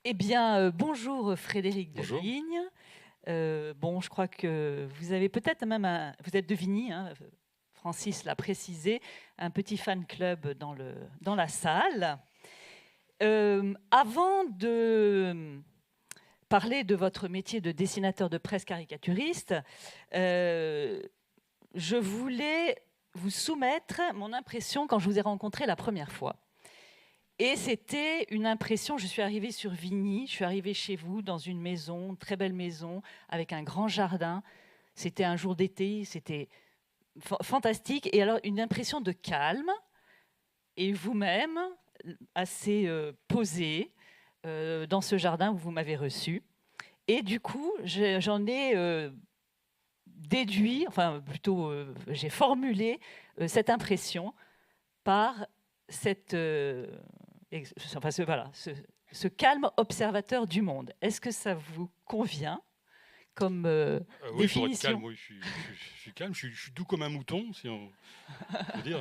Eh bien, bonjour Frédéric Bonjour. Deligne. Bon, je crois que vous avez peut-être même vous êtes de Vigny, hein, Francis l'a précisé, un petit fan club dans la salle. Avant de parler de votre métier de dessinateur de presse caricaturiste, je voulais vous soumettre mon impression quand je vous ai rencontré la première fois. Et c'était une impression, je suis arrivée sur Vigny, je suis arrivée chez vous dans une maison, une très belle maison, avec un grand jardin. C'était un jour d'été, c'était fantastique. Et alors, une impression de calme, et vous-même, assez posé, dans ce jardin où vous m'avez reçu. Et du coup, j'en ai déduit, enfin plutôt, j'ai formulé cette impression par cette... ce calme observateur du monde. Est-ce que ça vous convient comme Oui, pour être définition? calme, oui, je suis calme, je suis doux comme un mouton, si on peut dire.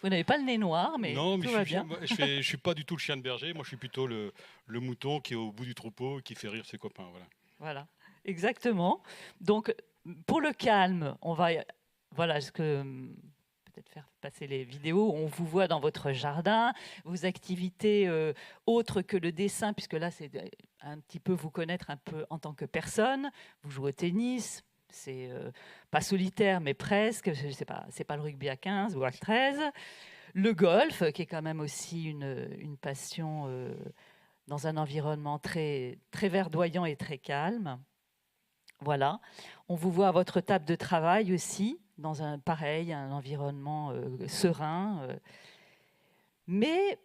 Vous n'avez pas le nez noir, mais Non, mais tout va bien. je suis pas du tout le chien de berger, moi je suis plutôt le mouton qui est au bout du troupeau et qui fait rire ses copains. Voilà. Voilà, exactement. Donc, pour le calme, on va... Voilà, ce que... peut-être faire passer les vidéos, on vous voit dans votre jardin, vos activités autres que le dessin, puisque là, c'est un petit peu vous connaître un peu en tant que personne. Vous jouez au tennis, c'est pas solitaire, mais presque, c'est pas le rugby à 15 ou à 13. Le golf, qui est quand même aussi une passion dans un environnement très, très verdoyant et très calme. Voilà. On vous voit à votre table de travail aussi, dans un environnement serein. Mais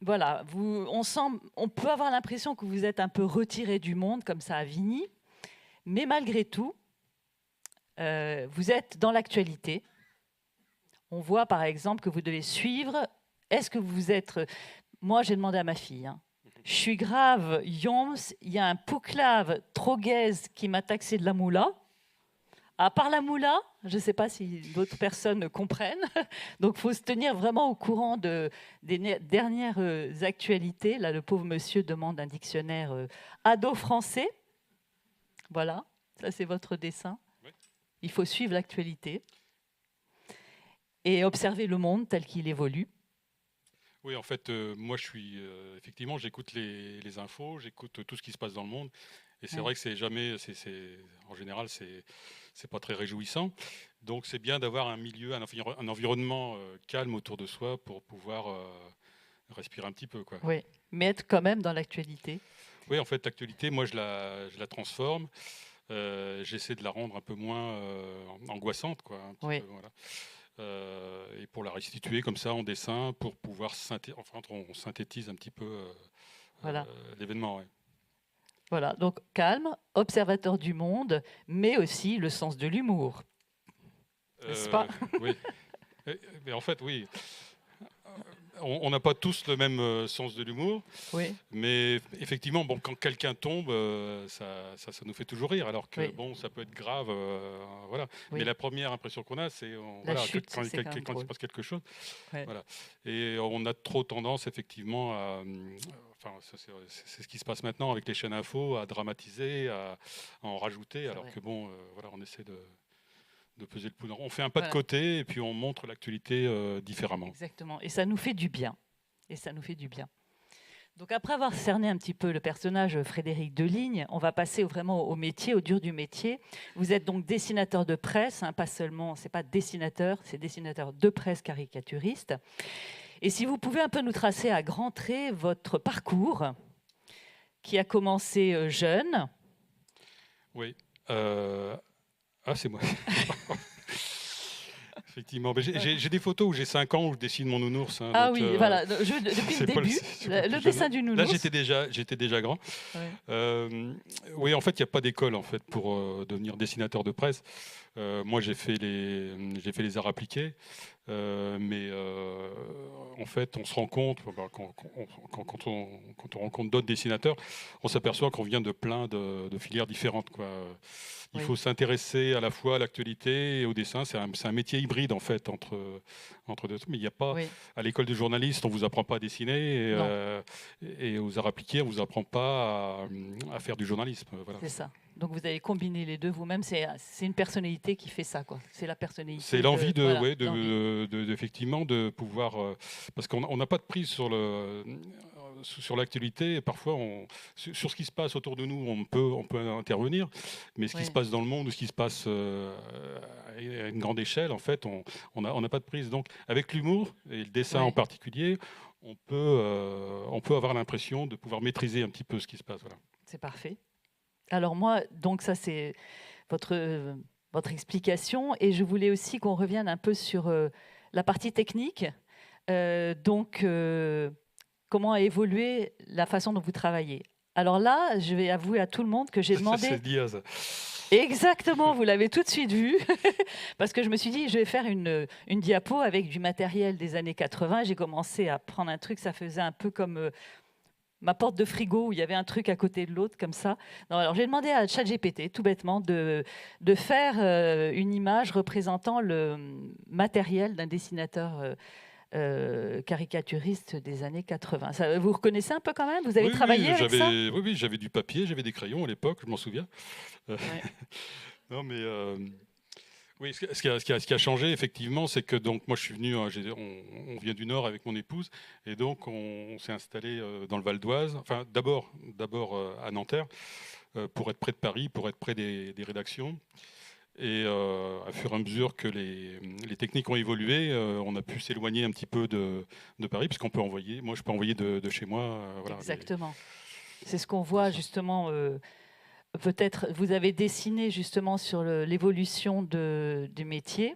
voilà, on peut avoir l'impression que vous êtes un peu retiré du monde, comme ça à Vigny. Mais malgré tout, vous êtes dans l'actualité. On voit par exemple que vous devez suivre. Est-ce que vous êtes... Moi, j'ai demandé à ma fille. Je suis grave, Yoms, il y a un pouclave troguez qui m'a taxé de la moula. À part la moula, je ne sais pas si d'autres personnes comprennent. Donc, il faut se tenir vraiment au courant des dernières actualités. Là, le pauvre monsieur demande un dictionnaire ado français. Voilà, ça c'est votre dessin. Oui. Il faut suivre l'actualité et observer le monde tel qu'il évolue. Oui, en fait, moi je suis effectivement, j'écoute les infos, j'écoute tout ce qui se passe dans le monde, et c'est vrai que c'est jamais, en général, c'est pas très réjouissant. Donc c'est bien d'avoir un milieu, un environnement calme autour de soi pour pouvoir respirer un petit peu, quoi. Oui, mais être quand même dans l'actualité. Oui, en fait, l'actualité, moi je la transforme. J'essaie de la rendre un peu moins angoissante, quoi. Un petit Oui. peu, voilà. Et pour la restituer comme ça en dessin, pour pouvoir on synthétise un petit peu Voilà. l'événement. Ouais. Voilà, donc calme, observateur du monde, mais aussi le sens de l'humour. N'est-ce pas ? Oui. Mais en fait, oui. On n'a pas tous le même sens de l'humour, Oui. mais effectivement, bon, quand quelqu'un tombe, ça nous fait toujours rire, alors que Oui. bon, ça peut être grave, voilà. Oui. Mais la première impression qu'on a, c'est chute, quand c'est il se passe quelque chose, ouais. Voilà. Et on a trop tendance, effectivement, à, c'est ce qui se passe maintenant avec les chaînes info, à dramatiser, à en rajouter, alors que bon, voilà, on essaie de peser le pouls. On fait un pas de côté et puis on montre l'actualité différemment. Exactement. Et ça nous fait du bien. Donc après avoir cerné un petit peu le personnage Frédéric Deligne, on va passer vraiment au métier, au dur du métier. Vous êtes donc dessinateur de presse, hein, pas seulement, c'est pas dessinateur, c'est dessinateur de presse caricaturiste. Et si vous pouvez un peu nous tracer à grands traits votre parcours, qui a commencé jeune. Oui. C'est moi. Effectivement. J'ai des photos où j'ai 5 ans où je dessine mon nounours. Hein, ah donc, oui, voilà. Depuis le début, le dessin du nounours. Là, j'étais déjà grand. Ouais. Oui, en fait, il n'y a pas d'école en fait, pour devenir dessinateur de presse. Moi, j'ai fait les arts appliqués. Mais fait, on se rend compte, quand on rencontre d'autres dessinateurs, on s'aperçoit qu'on vient de plein de filières différentes, quoi. Il faut s'intéresser à la fois à l'actualité et au dessin. C'est un métier hybride, en fait, entre deux. Mais il n'y a pas... À l'école de journaliste, on ne vous apprend pas à dessiner. Et aux arts appliqués, on ne vous apprend pas à faire du journalisme. Voilà. C'est ça. Donc vous avez combiné les deux vous-même. C'est une personnalité qui fait ça, quoi. C'est la personnalité. C'est l'envie effectivement de pouvoir... parce qu'on n'a pas de prise sur l'actualité. Parfois, sur ce qui se passe autour de nous, on peut intervenir. Mais ce qui se passe dans le monde ou ce qui se passe à une grande échelle, en fait, on n'a pas de prise. Donc, avec l'humour, et le dessin en particulier, on peut avoir l'impression de pouvoir maîtriser un petit peu ce qui se passe. Voilà. C'est parfait. Alors moi, donc ça c'est votre explication. Et je voulais aussi qu'on revienne un peu sur la partie technique. Comment a évolué la façon dont vous travaillez. Alors là, je vais avouer à tout le monde que j'ai demandé... C'est Diaz. Exactement, vous l'avez tout de suite vu. Parce que je me suis dit, je vais faire une diapo avec du matériel des années 80. J'ai commencé à prendre un truc, ça faisait un peu comme... ma porte de frigo où il y avait un truc à côté de l'autre comme ça. Non, alors j'ai demandé à ChatGPT tout bêtement de faire une image représentant le matériel d'un dessinateur caricaturiste des années 80. Ça, vous reconnaissez un peu quand même? Vous avez travaillé avec ça? Oui, j'avais du papier, j'avais des crayons à l'époque, je m'en souviens. Non, mais oui, ce qui a changé effectivement, c'est que donc moi je suis venu, on vient du Nord avec mon épouse, et donc on s'est installé dans le Val d'Oise. Enfin, d'abord à Nanterre, pour être près de Paris, pour être près des rédactions. Et à fur et à mesure que les techniques ont évolué, on a pu s'éloigner un petit peu de Paris, puisqu'on peut envoyer. Moi, je peux envoyer de chez moi. Voilà, exactement. C'est ce qu'on voit justement. Peut-être vous avez dessiné justement sur l'évolution du métier.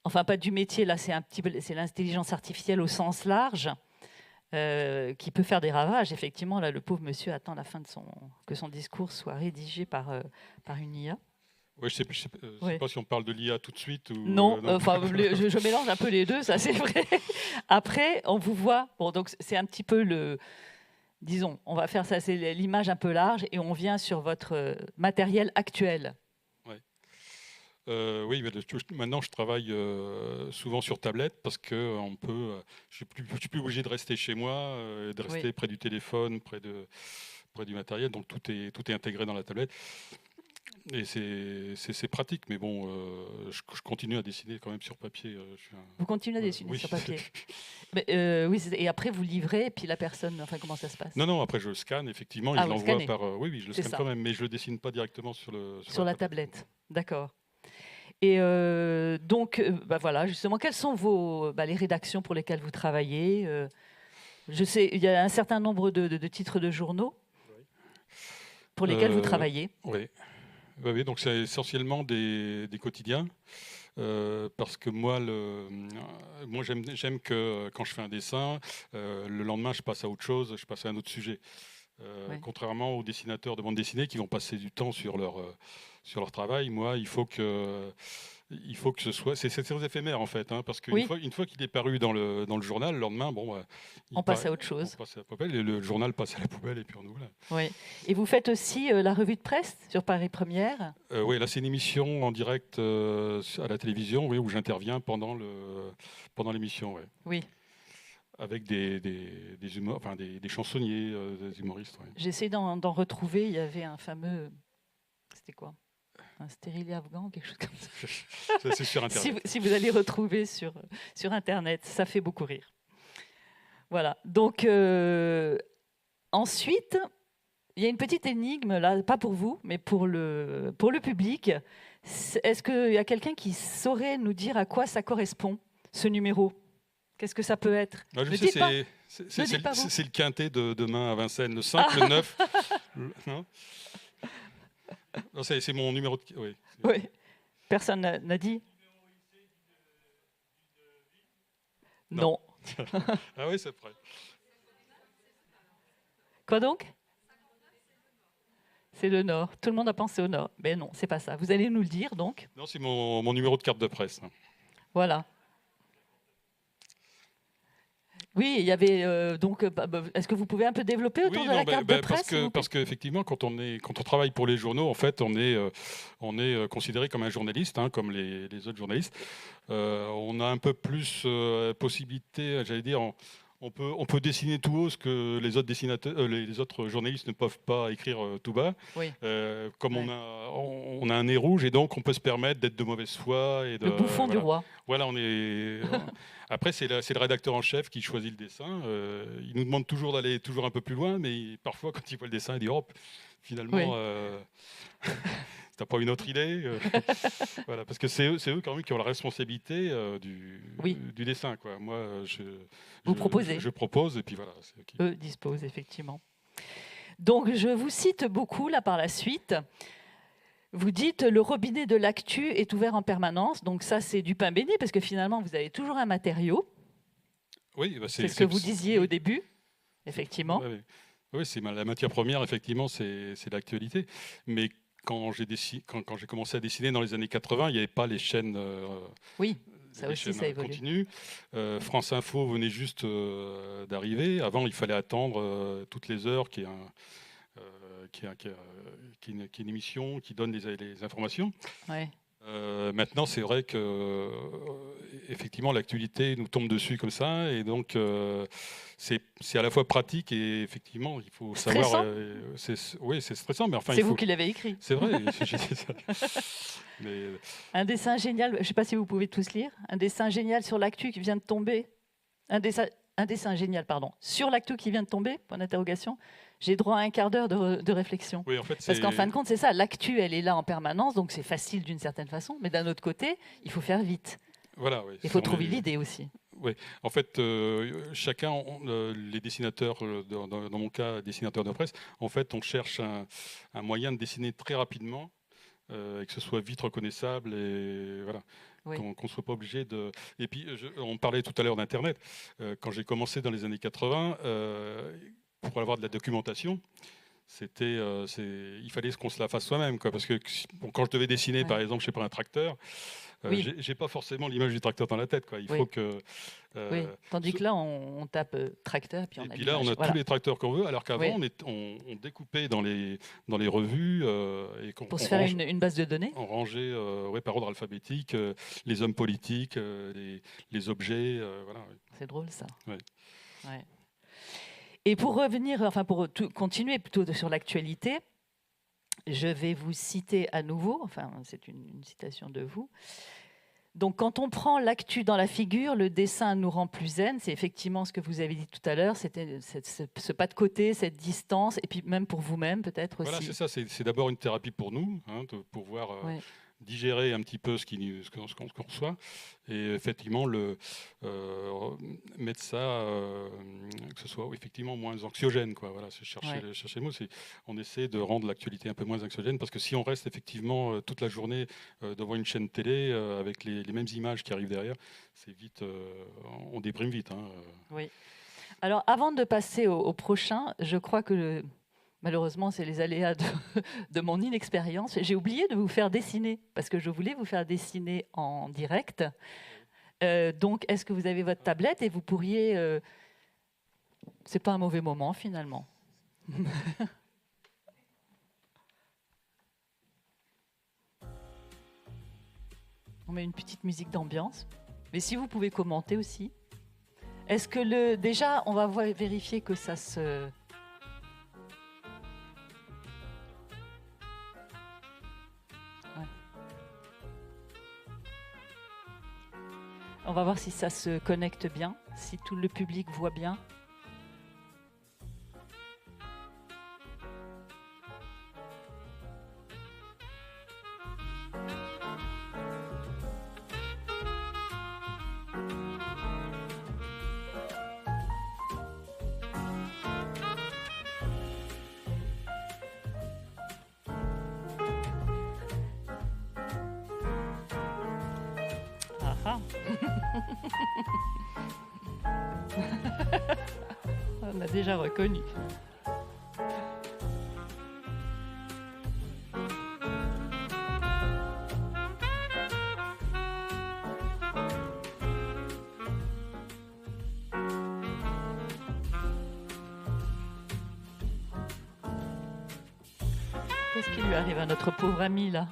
Enfin, pas du métier. Là, c'est l'intelligence artificielle au sens large. Qui peut faire des ravages. Effectivement, là, le pauvre monsieur attend la fin que son discours soit rédigé par une IA. Ouais, je ne sais pas si on parle de l'IA tout de suite. Ou, non, je mélange un peu les deux, ça c'est vrai. Après, on vous voit. Bon, donc c'est un petit peu disons, on va faire ça, c'est l'image un peu large, et on vient sur votre matériel actuel. Ouais. Oui, maintenant je travaille souvent sur tablette parce que je suis plus obligé de rester chez moi, de rester près du téléphone, près du matériel. Donc tout est intégré dans la tablette. Et c'est pratique, mais bon, je continue à dessiner quand même sur papier. Vous continuez à dessiner sur papier. Mais, oui, et après vous livrez, et puis la personne, enfin comment ça se passe? Non, après je le scanne effectivement, et je l'envoie par. Oui, je le scanne quand même, mais je le dessine pas directement sur la tablette. D'accord. Et donc, voilà, justement, quelles sont les rédactions pour lesquelles vous travaillez? Je sais, il y a un certain nombre de titres de journaux pour lesquels vous travaillez. Oui, donc c'est essentiellement des quotidiens, parce que moi j'aime que quand je fais un dessin, le lendemain je passe à autre chose, je passe à un autre sujet. Contrairement aux dessinateurs de bande dessinée qui vont passer du temps sur leur travail, moi il faut que ce soit... C'est très éphémère en fait, parce qu'une fois qu'il est paru dans le journal, le lendemain, on passe à autre chose. On passe à la poubelle, et le journal passe à la poubelle, et puis on ouvre. Oui. Et vous faites aussi la revue de presse sur Paris Première? Oui, là c'est une émission en direct à la télévision, où j'interviens pendant l'émission. Oui. Avec des chansonniers, des humoristes. J'essaie d'en retrouver. Il y avait un fameux... C'était quoi? Un stérilet afghan, quelque chose comme ça. C'est sur Internet. si vous allez retrouver sur Internet, ça fait beaucoup rire. Voilà. Donc, ensuite, il y a une petite énigme, là, pas pour vous, mais pour le public. Est-ce qu'il y a quelqu'un qui saurait nous dire à quoi ça correspond, ce numéro? Qu'est-ce que ça peut être? C'est le quintet de demain à Vincennes, le 5, le 9. Non, c'est mon numéro de... Oui. Personne n'a dit? Non. Ah oui, c'est prêt. Quoi donc? C'est le Nord. Tout le monde a pensé au Nord. Mais non, c'est pas ça. Vous allez nous le dire, donc? Non, c'est mon numéro de carte de presse. Voilà. Oui, il y avait donc. Est-ce que vous pouvez un peu développer autour Oui, de la carte de presse, parce qu'effectivement, quand on travaille pour les journaux, en fait, on est considéré comme un journaliste, hein, comme les autres journalistes. On a un peu plus possibilité, j'allais dire, on peut dessiner tout haut ce que les autres dessinateurs, les autres journalistes ne peuvent pas écrire tout bas. Oui. Comme Ouais. on a un nez rouge et donc on peut se permettre d'être de mauvaise foi et de Le bouffon du voilà. roi. Voilà, après, c'est le rédacteur en chef qui choisit le dessin. Il nous demande toujours d'aller toujours un peu plus loin, mais parfois, quand il voit le dessin, il dit hop, finalement, t'as pas une autre idée. Voilà, parce que c'est eux quand même qui ont la responsabilité du dessin, quoi. Moi, Vous proposez. je propose et puis voilà. Eux disposent, effectivement. Donc, je vous cite beaucoup là par la suite. Vous dites le robinet de l'actu est ouvert en permanence. Donc ça, c'est du pain béni parce que finalement, vous avez toujours un matériau. Oui, c'est ce que vous disiez au début, effectivement. Oui, c'est la matière première, effectivement, c'est l'actualité. Mais quand j'ai commencé à dessiner dans les années 80, il n'y avait pas les chaînes. Oui, ça aussi, ça évolue. Continue. France Info venait juste d'arriver. Avant, il fallait attendre toutes les heures qu'il y ait qui est une émission qui donne les informations. Ouais. Maintenant, c'est vrai que effectivement l'actualité nous tombe dessus comme ça, et donc c'est à la fois pratique et effectivement il faut savoir. Oui, c'est stressant, mais enfin. C'est vous qui l'avez écrit. C'est vrai. Mais... Un dessin génial. Je ne sais pas si vous pouvez tous lire. Un dessin génial sur l'actu qui vient de tomber. Un dessin génial, pardon, sur l'actu qui vient de tomber. Point d'interrogation. J'ai droit à un quart d'heure de réflexion. Oui, en fait, parce qu'en fin de compte, c'est ça. L'actu, elle est là en permanence, donc c'est facile d'une certaine façon. Mais d'un autre côté, il faut faire vite. Voilà, oui. Il faut trouver l'idée aussi. Oui, en fait, chacun, les dessinateurs, dans mon cas, dessinateurs de presse, en fait, on cherche un moyen de dessiner très rapidement, et que ce soit vite reconnaissable, et voilà. Oui. Qu'on ne soit pas obligé de... Et puis, on parlait tout à l'heure d'Internet. Quand j'ai commencé dans les années 80, pour avoir de la documentation, il fallait qu'on se la fasse soi-même, quoi. Parce que quand je devais dessiner, par exemple, je sais pas, un tracteur, j'ai pas forcément l'image du tracteur dans la tête, quoi. Il faut que... Tandis que là, on tape tracteur, puis on a là, on a tous les tracteurs qu'on veut, alors qu'avant, on découpait dans les revues. Pour se faire une base de données. On rangeait par ordre alphabétique les hommes politiques, les objets. Voilà. C'est drôle, ça. Ouais. Ouais. Et pour revenir, pour continuer plutôt sur l'actualité, je vais vous citer à nouveau, c'est une citation de vous. Donc, quand on prend l'actu dans la figure, le dessin nous rend plus zen. C'est effectivement ce que vous avez dit tout à l'heure, c'était ce pas de côté, cette distance, et puis même pour vous-même peut-être aussi. Voilà, c'est ça, c'est d'abord une thérapie pour nous, hein, de pouvoir digérer un petit peu ce qu'on reçoit, et effectivement mettre ça, que ce soit effectivement moins anxiogène, quoi. Voilà, c'est chercher le mot. On essaie de rendre l'actualité un peu moins anxiogène, parce que si on reste effectivement toute la journée devant une chaîne télé avec les mêmes images qui arrivent derrière, c'est vite, on déprime vite. Hein. Oui. Alors, avant de passer au prochain, je crois que malheureusement, c'est les aléas de mon inexpérience. J'ai oublié de vous faire dessiner, parce que je voulais vous faire dessiner en direct. Donc, est-ce que vous avez votre tablette et vous pourriez... c'est pas un mauvais moment, finalement. On met une petite musique d'ambiance. Mais si vous pouvez commenter aussi. Est-ce que déjà, on va vérifier que ça se... On va voir si ça se connecte bien, si tout le public voit bien. On a déjà reconnu. Qu'est-ce qui lui arrive à notre pauvre ami là?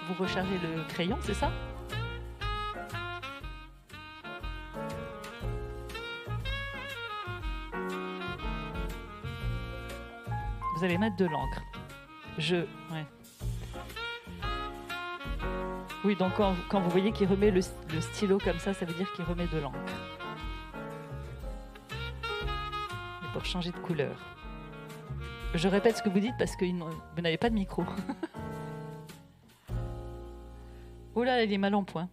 Vous rechargez le crayon, c'est ça? Vous allez mettre de l'encre. Ouais. Oui, donc quand vous voyez qu'il remet le stylo comme ça veut dire qu'il remet de l'encre. Et pour changer de couleur. Je répète ce que vous dites parce que vous n'avez pas de micro. Oh là, il est mal en point.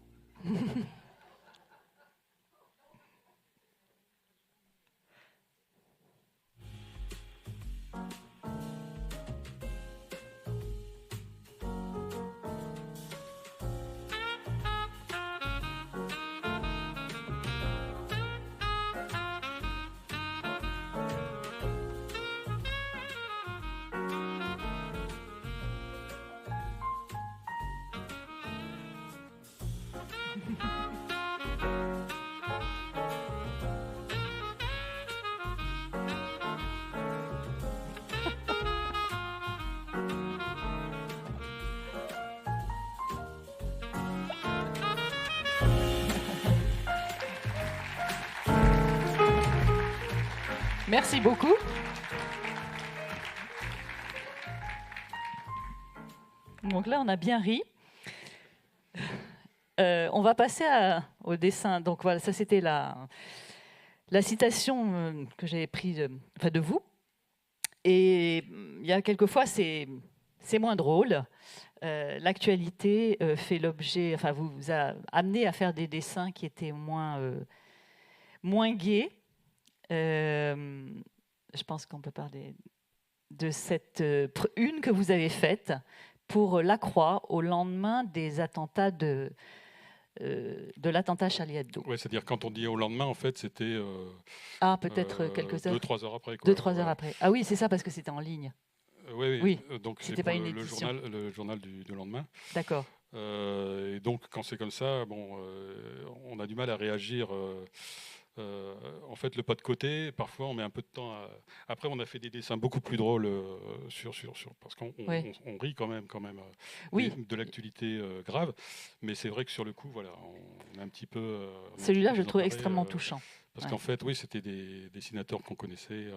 Merci beaucoup. Donc là, on a bien ri. On va passer au dessin. Donc voilà, ça c'était la citation que j'avais prise de vous. Et il y a quelquefois, c'est moins drôle. L'actualité fait l'objet, vous a amené à faire des dessins qui étaient moins gais. Je pense qu'on peut parler de cette une que vous avez faite pour la Croix au lendemain des attentats de l'attentat Charlie Hebdo. Ouais, c'est-à-dire quand on dit au lendemain, en fait, c'était peut-être quelques heures. 2-3 heures après. 2-3 heures après. Ah oui, c'est ça parce que c'était en ligne. Oui. Donc c'était pas une édition. Le journal du lendemain. D'accord. Et donc quand c'est comme ça, on a du mal à réagir. En fait, le pas de côté, parfois on met un peu de temps Après, on a fait des dessins beaucoup plus drôles parce qu'on on rit quand même de l'actualité grave. Mais c'est vrai que sur le coup, voilà, on est un petit peu... Celui-là, je le trouve extrêmement touchant. Parce qu'en fait, oui, c'était des dessinateurs qu'on connaissait.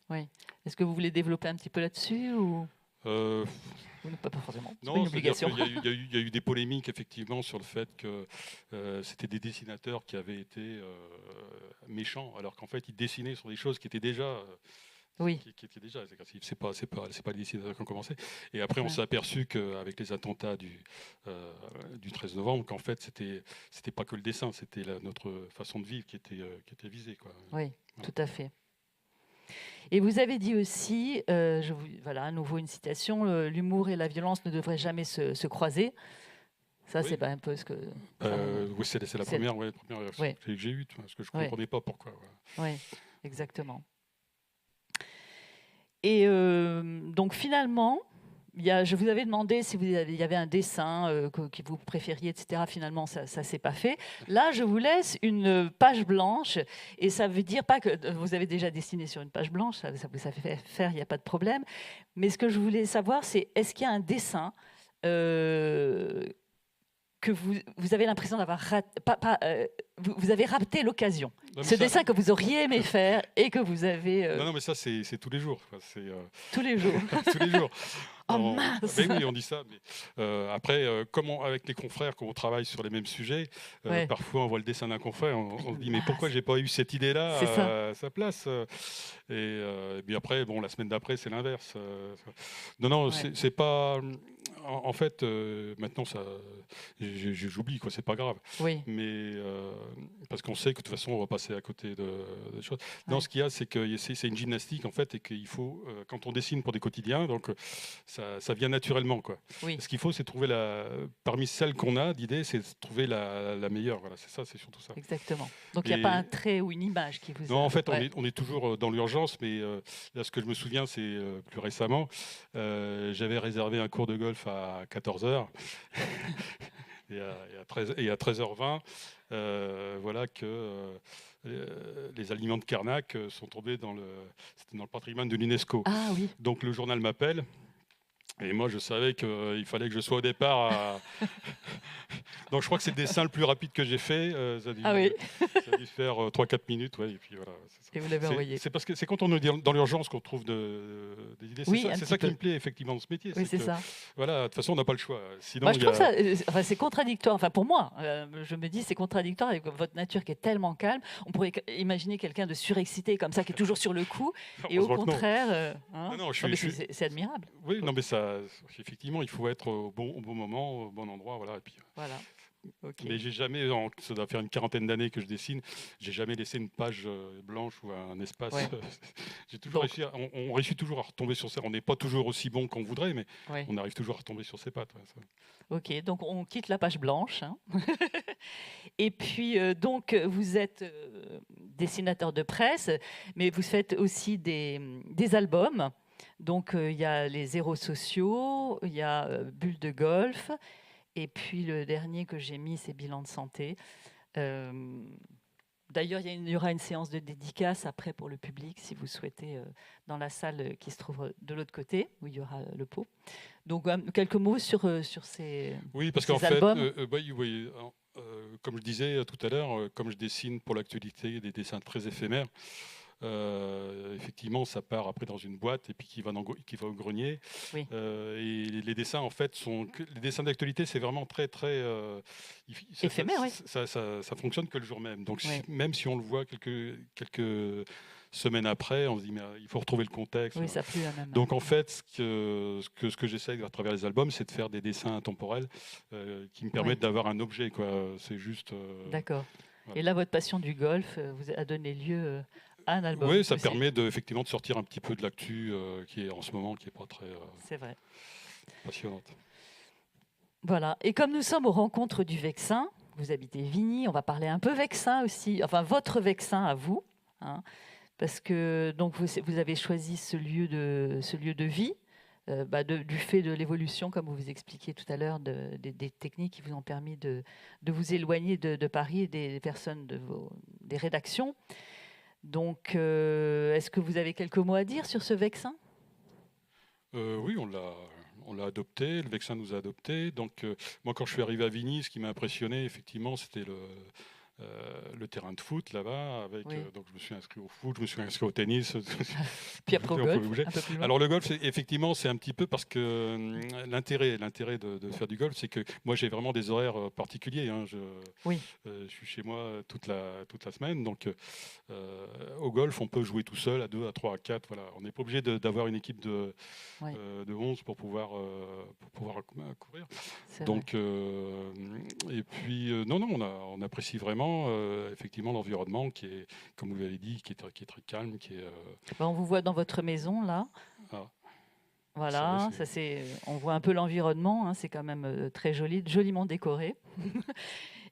Oui. Est-ce que vous voulez développer un petit peu là-dessus ou... Pas forcément. Non, une obligation. Il y a eu des polémiques effectivement sur le fait que c'était des dessinateurs qui avaient été méchants, alors qu'en fait ils dessinaient sur des choses qui étaient déjà. Qui étaient déjà. C'est pas les dessinateurs qui ont commencé. Et après on s'est aperçu qu'avec les attentats du 13 novembre, qu'en fait c'était pas que le dessin, c'était notre façon de vivre qui était visée, quoi. Oui, tout à fait. Et vous avez dit aussi, voilà, à nouveau une citation, l'humour et la violence ne devraient jamais se croiser. Ça, c'est pas un peu ce que... oui, c'est la première réaction que j'ai eue, parce que je ne comprenais pas pourquoi. Oui, exactement. Et donc finalement, je vous avais demandé si il y avait un dessin que vous préfériez, etc. Finalement, ça ne s'est pas fait. Là, je vous laisse une page blanche. Et ça veut dire pas que vous avez déjà dessiné sur une page blanche. Ça vous savez faire, il n'y a pas de problème. Mais ce que je voulais savoir, c'est est-ce qu'il y a un dessin que vous avez l'impression d'avoir vous avez raté l'occasion. Ce dessin que vous auriez aimé faire et que vous avez... Non, mais ça, c'est tous les jours. Tous les jours. Tous les jours. Oh mince. Oui, on dit ça. Mais, après, avec les confrères, quand on travaille sur les mêmes sujets, parfois on voit le dessin d'un confrère, on se dit mais pourquoi j'ai pas eu cette idée-là à sa place et puis après, la semaine d'après, c'est l'inverse. Non, c'est pas... en fait, maintenant, j'oublie, quoi, c'est pas grave. Oui. Mais parce qu'on sait que de toute façon, on va passer à côté de choses. Non, Ouais. ce qu'il y a, c'est que c'est une gymnastique, en fait, et qu'il faut, quand on dessine pour des quotidiens, donc ça vient naturellement, quoi. Oui. Ce qu'il faut, c'est trouver parmi celles qu'on a d'idées, c'est de trouver la meilleure. Voilà, c'est ça, c'est surtout ça. Exactement. Donc il n'y a pas un trait ou une image qui vous Non, a... en fait, Ouais. on est toujours dans l'urgence, mais là, ce que je me souviens, c'est plus récemment, j'avais réservé un cours de golf à 14 heures et à 13h20, voilà que les aliments de Carnac sont tombés c'était dans le patrimoine de l'UNESCO. Ah oui. Donc le journal m'appelle. Et moi, je savais qu'il fallait que je sois au départ Donc, je crois que c'est le dessin le plus rapide que j'ai fait. Ça Ah oui. a dû faire 3-4 minutes. Ouais, et puis voilà, c'est ça. Et vous l'avez envoyé. C'est parce que c'est quand on est dans l'urgence qu'on trouve des idées. Oui, C'est ça qui me plaît effectivement dans ce métier. Oui, c'est que, ça. Voilà, de toute façon, on n'a pas le choix. Sinon, Moi, je trouve ça, enfin, c'est contradictoire. Enfin, pour moi, je me dis c'est contradictoire avec votre nature qui est tellement calme. On pourrait imaginer quelqu'un de surexcité comme ça, qui est toujours sur le coup, et au contraire, hein, non, c'est admirable. Oui, non, mais ça, effectivement, il faut être au bon moment, au bon endroit, voilà. Et puis, voilà. Okay. Mais j'ai jamais, ça doit faire une quarantaine d'années que je dessine, j'ai jamais laissé une page blanche ou un espace. Ouais. J'ai toujours réussi on réussit toujours à retomber sur ça. On n'est pas toujours aussi bon qu'on voudrait, mais on arrive toujours à retomber sur ses pattes. Ouais, ça. Ok, donc on quitte la page blanche. Hein. Et puis, donc, vous êtes dessinateur de presse, mais vous faites aussi des albums. Donc, il y a les Zéros sociaux, il y a Bulle de golf. Et puis le dernier que j'ai mis, c'est Bilan de santé. D'ailleurs, il y aura une séance de dédicace après pour le public, si vous souhaitez, dans la salle qui se trouve de l'autre côté, où il y aura le pot. Donc, quelques mots sur ces Oui, parce qu'en fait, oui, comme je disais tout à l'heure, comme je dessine pour l'actualité des dessins très éphémères, effectivement, ça part après dans une boîte et puis qui va au grenier. Oui. Et les dessins, en fait, les dessins d'actualité, c'est vraiment très éphémère. Oui. Ça fonctionne que le jour même. Donc, même si on le voit quelques semaines après, on se dit mais il faut retrouver le contexte. Oui, ça plus la même. Donc, en fait, ce que j'essaie à travers les albums, c'est de faire des dessins intemporels qui me permettent d'avoir un objet, quoi. C'est juste. D'accord. Voilà. Et là, votre passion du golf vous a donné lieu un album. Oui, ça permet effectivement de sortir un petit peu de l'actu qui est en ce moment, qui n'est pas très c'est vrai. passionnante. Voilà. Et comme nous sommes aux rencontres du Vexin, vous habitez Vigny, on va parler un peu Vexin aussi, enfin votre Vexin à vous, hein, parce que donc vous avez choisi ce lieu de vie, du fait de l'évolution, comme vous expliquiez tout à l'heure, des techniques qui vous ont permis de vous éloigner de Paris et des personnes des rédactions. Donc, est-ce que vous avez quelques mots à dire sur ce Vexin ? Oui, on l'a adopté, le Vexin nous a adoptés. Donc, moi, quand je suis arrivé à Vigny, ce qui m'a impressionné, effectivement, c'était le terrain de foot là-bas. Donc, je me suis inscrit au foot, je me suis inscrit au tennis. Puis après au golf, un peu plus loin. Alors, le golf, effectivement, c'est un petit peu parce que l'intérêt de faire du golf, c'est que moi, j'ai vraiment des horaires particuliers. Hein. Je suis chez moi toute la semaine. Donc, au golf, on peut jouer tout seul, à 2, à 3, à 4. Voilà. On n'est pas obligé d'avoir une équipe de 11 pour pouvoir courir. Donc, et puis, non, on apprécie vraiment effectivement l'environnement qui est, comme vous l'avez dit, qui est très calme. On vous voit dans votre maison, là. Ah. Voilà, on voit un peu l'environnement, hein, c'est quand même très joli, joliment décoré.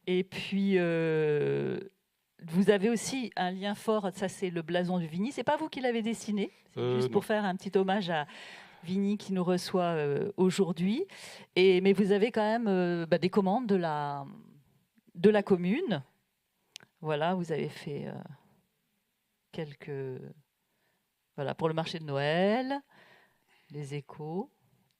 Et puis, vous avez aussi un lien fort, ça c'est le blason de Vigny. C'est pas vous qui l'avez dessiné, c'est juste pour faire un petit hommage à Vigny qui nous reçoit aujourd'hui. Mais vous avez quand même des commandes de la commune. Voilà, vous avez fait quelques... Voilà, pour le marché de Noël, les Échos.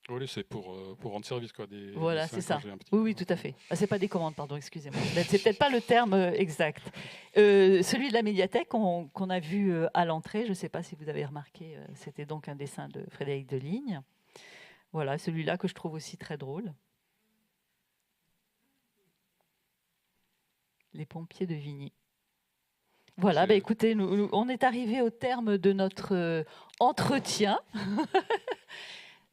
Oui, c'est pour rendre service, quoi. Voilà, c'est ça. Oui, tout à fait. Ah, c'est pas des commandes, pardon, excusez-moi. C'est peut-être pas le terme exact. Celui de la médiathèque qu'on a vu à l'entrée, je ne sais pas si vous avez remarqué, c'était donc un dessin de Frédéric Deligne. Voilà, celui-là que je trouve aussi très drôle. Les pompiers de Vigny. Voilà, écoutez, on est arrivé au terme de notre entretien.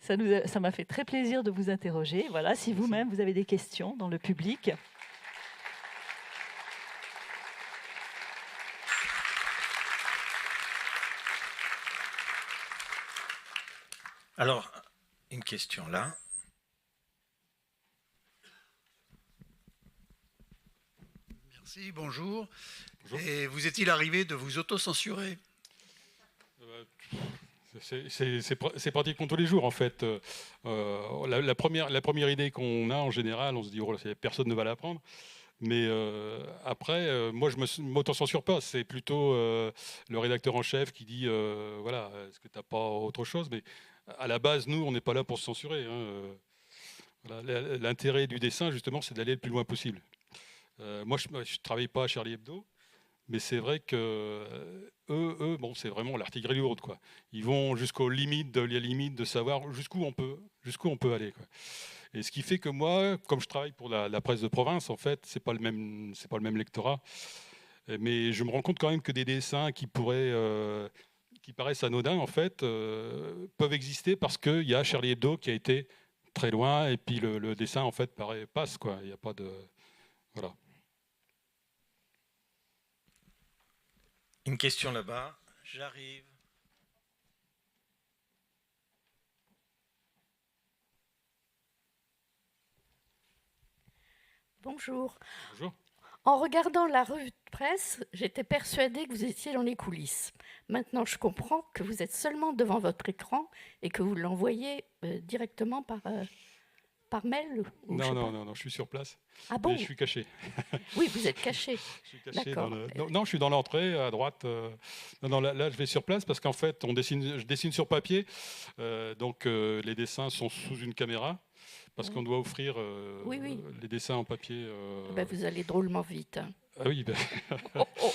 Ça m'a fait très plaisir de vous interroger. Voilà, si vous-même, vous avez des questions dans le public. Alors, une question là. Merci, bonjour. Bonjour. Et vous est-il arrivé de vous autocensurer? C'est pratiquement tous les jours en fait. La première idée qu'on a en général, on se dit oh, personne ne va la prendre. Mais après, moi je ne m'autocensure pas. C'est plutôt le rédacteur en chef qui dit voilà, est-ce que tu n'as pas autre chose? Mais à la base, nous, on n'est pas là pour se censurer. Hein. Voilà. L'intérêt du dessin, justement, c'est d'aller le plus loin possible. Moi, je ne travaille pas à Charlie Hebdo. Mais c'est vrai que eux, bon, c'est vraiment l'artillerie lourde, quoi. Ils vont jusqu'aux limites de savoir jusqu'où on peut aller, quoi. Et ce qui fait que moi, comme je travaille pour la presse de province, en fait, c'est pas le même lectorat. Mais je me rends compte quand même que des dessins qui paraissent anodins, en fait, peuvent exister parce qu'il y a Charlie Hebdo qui a été très loin et puis le dessin, en fait, passe, quoi. Il n'y a pas de voilà. Une question là-bas, j'arrive. Bonjour. Bonjour. En regardant la revue de presse, j'étais persuadée que vous étiez dans les coulisses. Maintenant, je comprends que vous êtes seulement devant votre écran et que vous l'envoyez directement par mail ou Non, je suis sur place. Ah bon? Mais je suis caché. Oui, vous êtes caché. Je suis caché D'accord. Non, je suis dans l'entrée à droite. Non, là, je vais sur place parce qu'en fait, je dessine sur papier. Donc, les dessins sont sous une caméra parce qu'on doit offrir Oui. les dessins en papier. Vous allez drôlement vite. Hein. Ah oui. Oh, oh.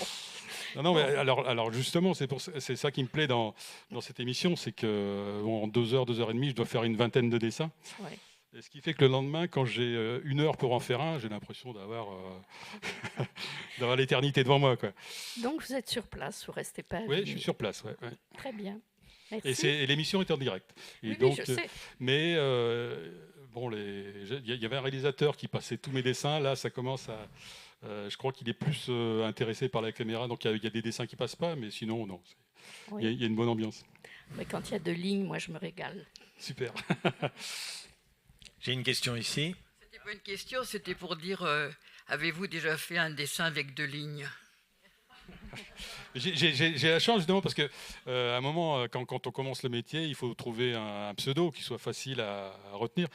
Non, mais alors justement, c'est ça qui me plaît dans cette émission, c'est que en 2 heures, 2 heures et demie, je dois faire une vingtaine de dessins. Ouais. Et ce qui fait que le lendemain, quand j'ai 1 heure pour en faire un, j'ai l'impression d'avoir l'éternité devant moi, quoi. Donc, vous êtes sur place, vous ne restez pas à Oui, je Villiers. suis sur place. Ouais. Très bien. Merci. Et l'émission est en direct. Et Oui, donc, je sais. mais bon, il y avait un réalisateur qui passait tous mes dessins. Là, ça commence à. Je crois qu'il est plus intéressé par la caméra. Donc, il y a des dessins qui passent pas, mais sinon, non. Oui. Il y a une bonne ambiance. Mais quand il y a 2 lignes, moi, je me régale. Super. J'ai une question ici. C'était pas une question, c'était pour dire avez-vous déjà fait un dessin avec 2 lignes? J'ai la chance justement parce que à un moment, quand on commence le métier, il faut trouver un pseudo qui soit facile à retenir.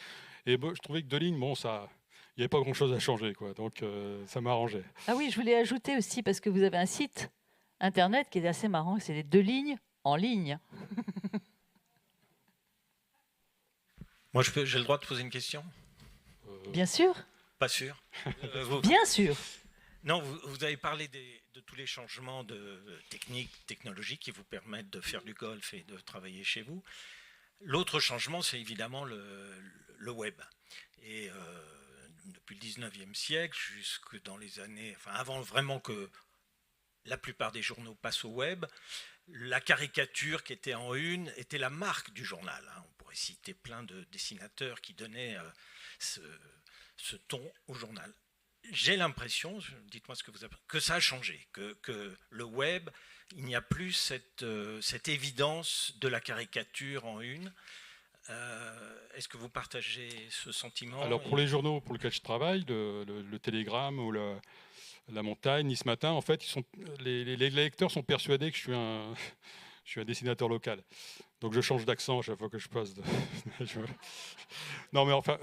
Et bon, je trouvais que 2 lignes, bon, ça, il n'y avait pas grand-chose à changer, quoi. Donc ça m'arrangeait. Ah oui, je voulais ajouter aussi, parce que vous avez un site internet qui est assez marrant, c'est les 2 lignes en ligne. Moi, j'ai le droit de poser une question? Bien sûr, Pas sûr. bien sûr. Non, vous avez parlé de tous les changements de technologiques qui vous permettent de faire du golf et de travailler chez vous. L'autre changement, c'est évidemment le web. Et depuis le 19e siècle, jusque dans les années... Enfin, avant vraiment que la plupart des journaux passent au web, la caricature qui était en une était la marque du journal. On pourrait citer plein de dessinateurs qui donnaient ce ton au journal. J'ai l'impression, dites-moi ce que vous avez, que ça a changé, que le web, il n'y a plus cette évidence de la caricature en une. Est-ce que vous partagez ce sentiment? Alors pour les journaux pour lesquels je travaille, le Télégramme ou la Montagne, Nice Matin, en fait, les lecteurs sont persuadés que je suis un dessinateur local. Donc je change d'accent à chaque fois que je passe. Non mais enfin,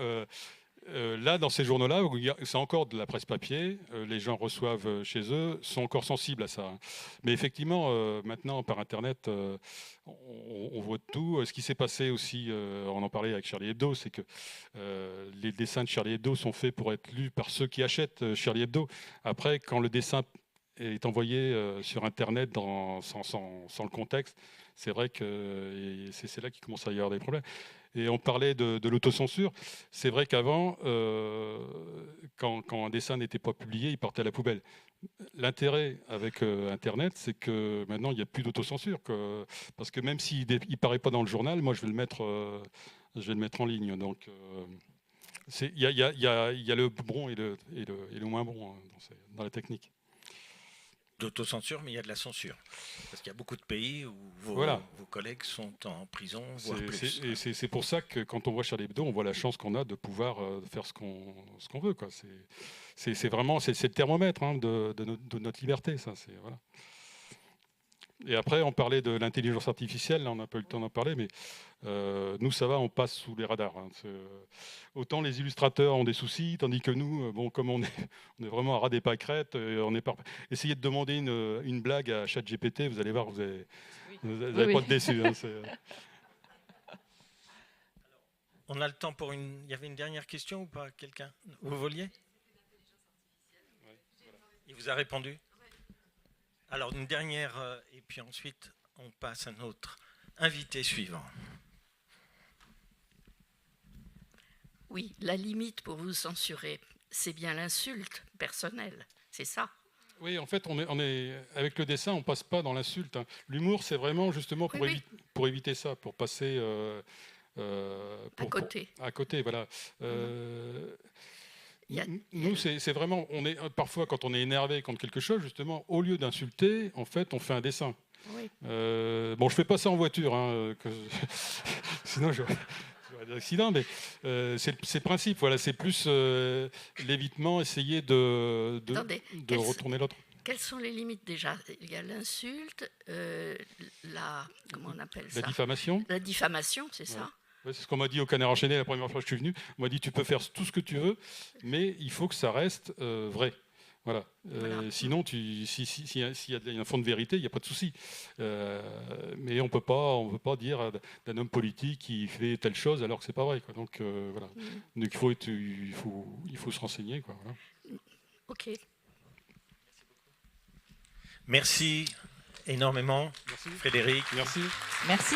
là, dans ces journaux-là, c'est encore de la presse papier, les gens reçoivent chez eux, sont encore sensibles à ça. Hein. Mais effectivement, maintenant, par Internet, on voit tout. Ce qui s'est passé aussi, on en parlait avec Charlie Hebdo, c'est que les dessins de Charlie Hebdo sont faits pour être lus par ceux qui achètent Charlie Hebdo. Après, quand le dessin est envoyé sur Internet sans le contexte, c'est vrai que c'est là qu'il commence à y avoir des problèmes. Et on parlait de l'autocensure. C'est vrai qu'avant, quand un dessin n'était pas publié, il partait à la poubelle. L'intérêt avec Internet, c'est que maintenant, il n'y a plus d'autocensure. Parce que même s'il ne paraît pas dans le journal, moi, je vais le mettre je vais le mettre en ligne. Donc, il y a le bon et le moins bon hein, dans la technique. D'autocensure, mais il y a de la censure. Parce qu'il y a beaucoup de pays où vos collègues sont en prison, voire plus. Et c'est pour ça que quand on voit Charlie Hebdo, on voit la chance qu'on a de pouvoir faire ce qu'on veut. Quoi. C'est vraiment le thermomètre hein, de notre liberté. Ça, voilà. Et après, on parlait de l'intelligence artificielle. Là, on n'a pas eu le temps d'en parler, mais nous, ça va, on passe sous les radars. Hein. Autant les illustrateurs ont des soucis, tandis que nous, bon, comme on est vraiment à ras des pâquerettes, essayez de demander une blague à ChatGPT, vous allez voir, vous n'allez pas être déçus. Hein, on a le temps pour Il y avait une dernière question ou pas, quelqu'un? Vous vouliez? Il vous a répondu? Alors, une dernière, et puis ensuite, on passe à notre invité suivant. Oui, la limite pour vous censurer, c'est bien l'insulte personnelle, c'est ça? Oui, en fait, on est avec le dessin, on passe pas dans l'insulte. Hein. L'humour, c'est vraiment justement pour éviter ça, pour passer à côté. À côté, voilà. Nous, c'est vraiment, parfois quand on est énervé contre quelque chose, justement, au lieu d'insulter, en fait, on fait un dessin. Oui. Bon, je fais pas ça en voiture, hein, sinon j'aurais des accidents, mais c'est le principe. Voilà, c'est plus l'évitement, essayer de retourner l'autre. Quelles sont les limites déjà? Il y a l'insulte, comment on appelle ça? La diffamation. La diffamation, c'est ça? Ouais, c'est ce qu'on m'a dit au Canard enchaîné la première fois que je suis venu. On m'a dit tu peux faire tout ce que tu veux, mais il faut que ça reste vrai. Voilà. Sinon, s'il y a un fond de vérité, il n'y a pas de souci. Mais on peut pas dire d'un homme politique qui fait telle chose alors que c'est pas vrai. Quoi. Donc voilà. Donc il faut se renseigner. Quoi. Voilà. Ok. Merci énormément, Merci. Frédéric. Merci. Merci.